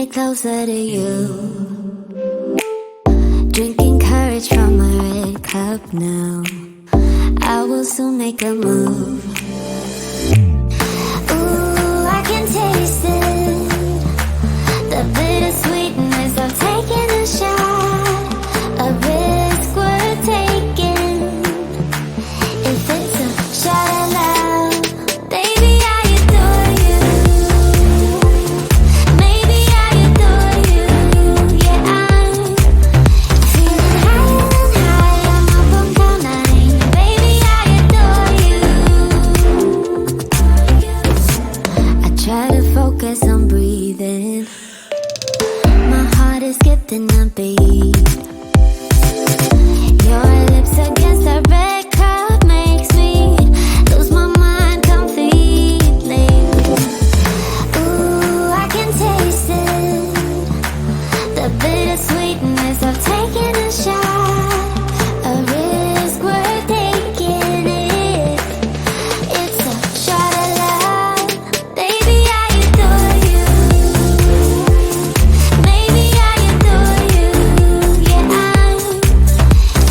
get closer to you. Drinking courage from a red cup now. I will soon make a move. Ooh, I can taste it. The bittersweetness of taking a shot. A risk worth taking. If it's a shot at love, baby, I adore you. Maybe I adore you. Yeah, I'm feeling higher than high. I'm up on cloud nine. Baby, I adore you. I try to focus on breathing. My heart is skipping a beat. Your lips against a red cup makes me lose my mind completely. Ooh, I can taste it. The bittersweetness of taking a shot. A risk worth taking it. It's a shot at love. Baby, I adore you. Maybe I adore you. Yeah, I'm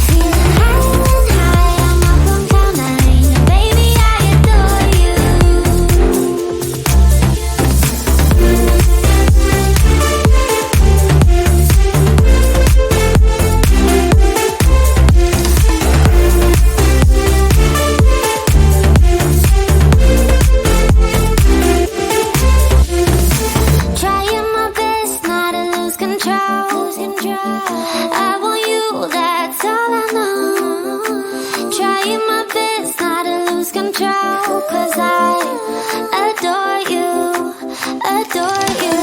feeling higher than high. I'm up on cloud nine. Baby, I adore you. Trying my best not to lose control. I want you, that's all I know. Trying my best not to lose control. 'Cause I adore you, adore you.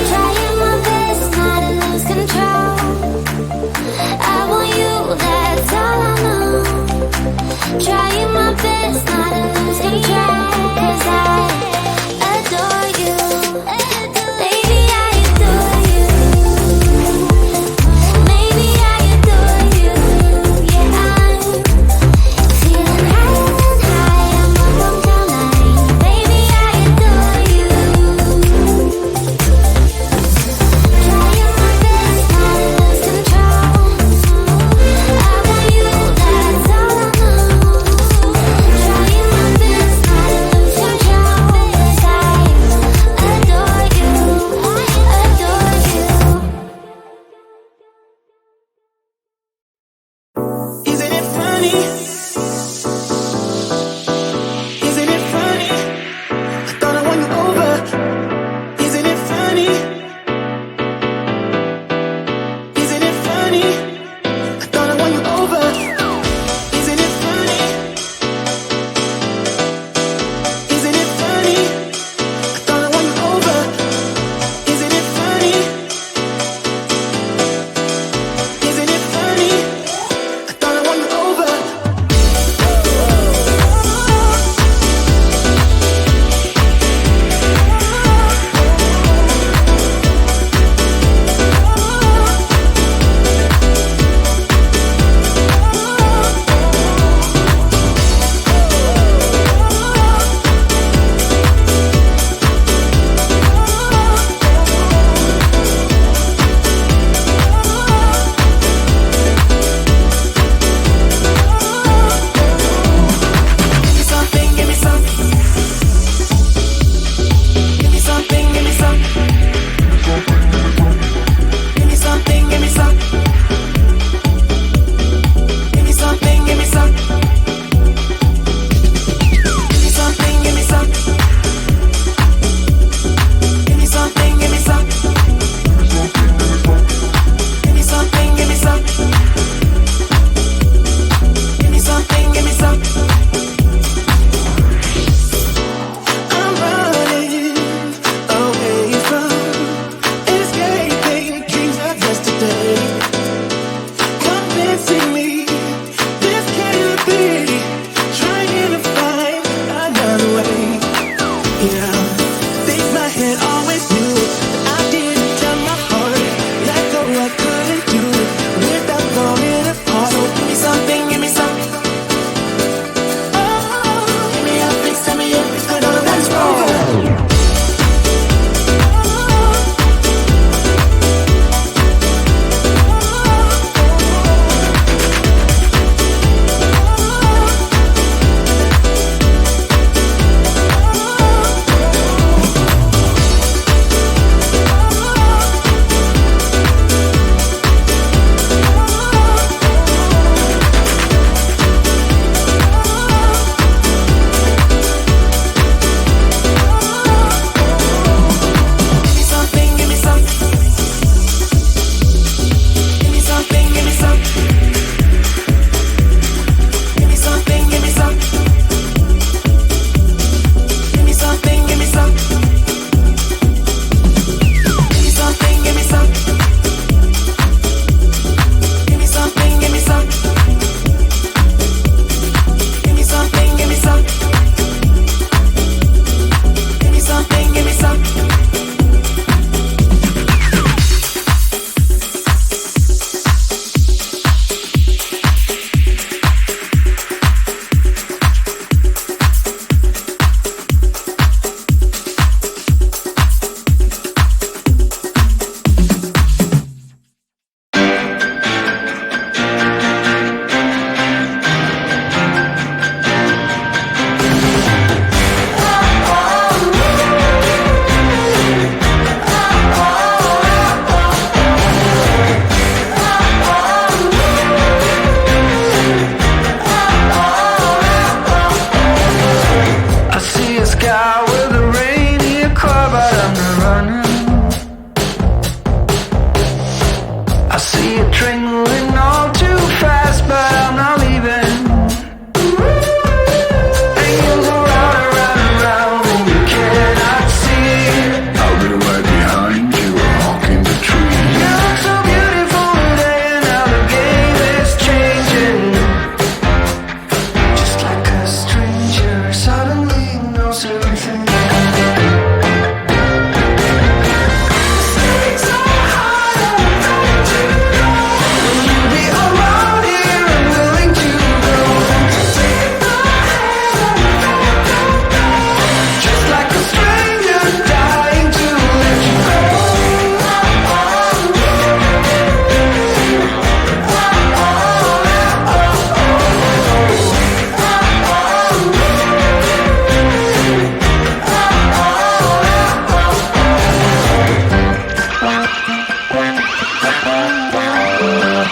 Trying my best not to lose control. I want you, that's all I know. Trying my best not to lose control. 'Cause I adore you. Baby, I adore you. Maybe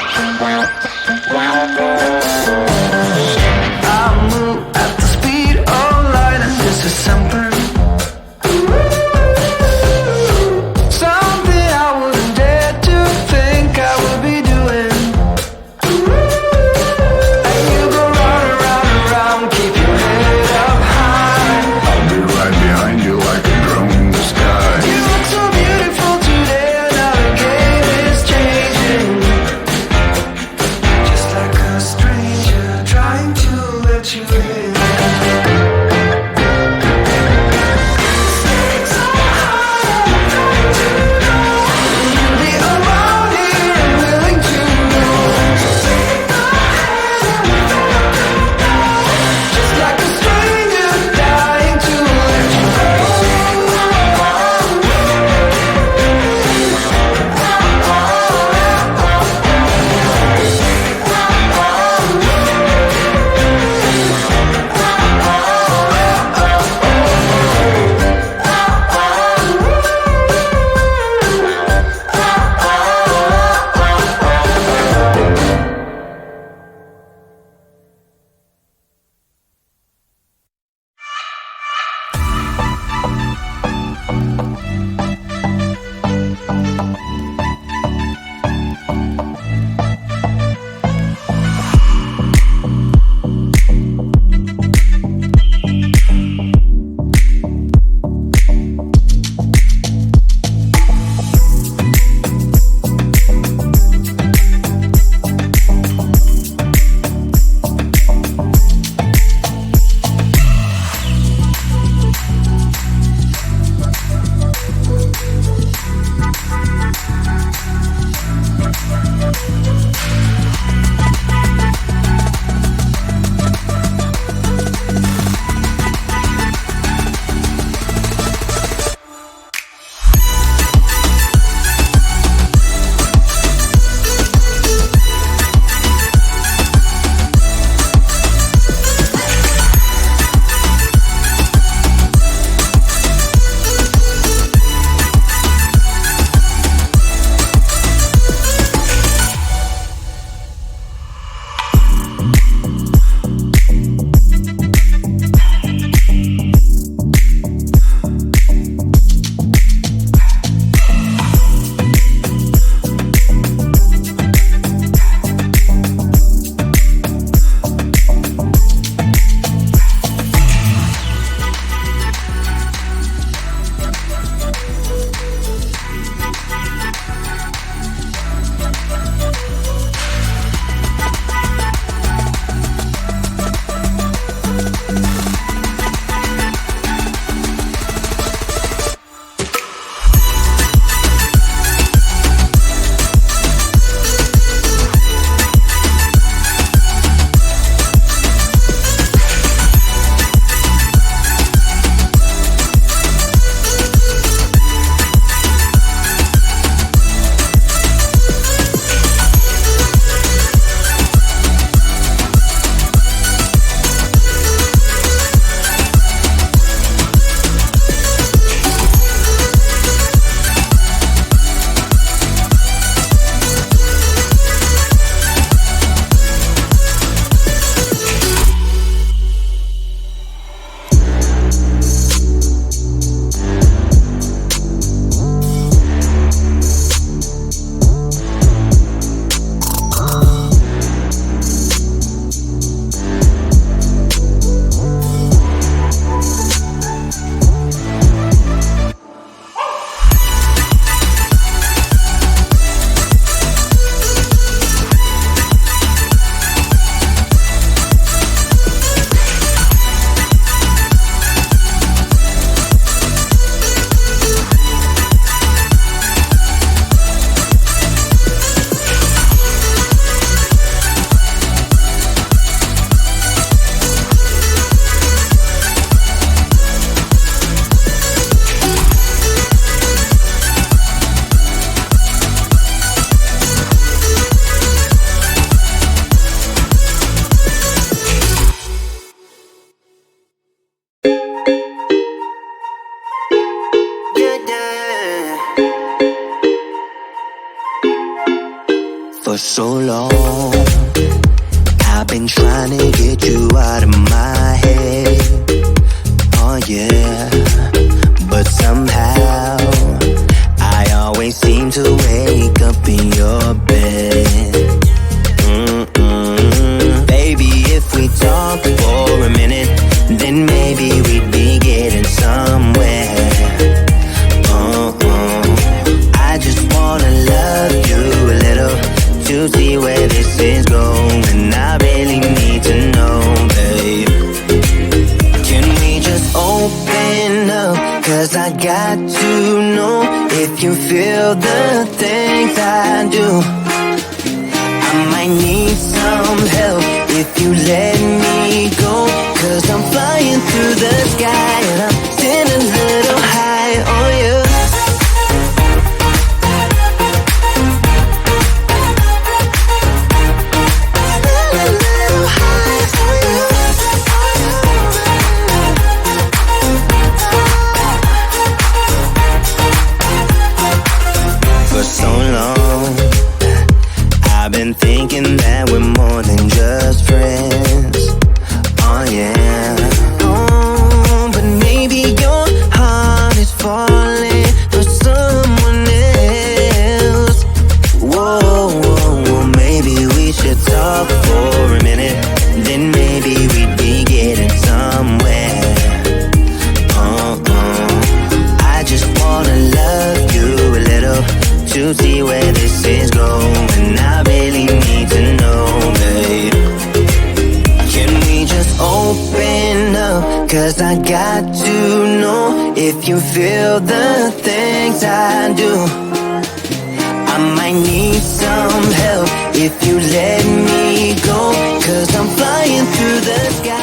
I move at the speed of light, and this is something I wouldn't dare to think I would be doing. And you go round and round and round, keep your head up high. I'll be right behind you like a drone in the sky. You look so beautiful today, and now the game is changing. Just like a stranger trying to let you in. Stakes are high, I'm trying to know. You'll be around here and willing to know. Take my hand and we're gonna go. Just like a stranger dying to let you go. For so long, I've been trying to get you out of my head. Oh yeah, but somehow I always seem to wake up in your bed. Baby, if we talk for a minute, then maybe we'd be getting somewhere. I just wanna love you a little to see where this is going. I really need to know, babe. Can we just open up? 'Cause I got to know if you feel the things I do. I might need some help if you let me go. 'Cause I'm flying through the sky and I'm sitting a little high on you. For so long, I've been thinking that we're more than just friends. Oh yeah. Oh, but maybe your heart is falling for someone else. Whoa, whoa, whoa, maybe we should talk for a minute. Then maybe we'd be getting somewhere. I just wanna love you a little to see where this is going. I really need to know, babe. Can we just open up? 'Cause I got to know if you feel the things I do. I might need some help if you let me go. 'Cause I'm flying through the sky.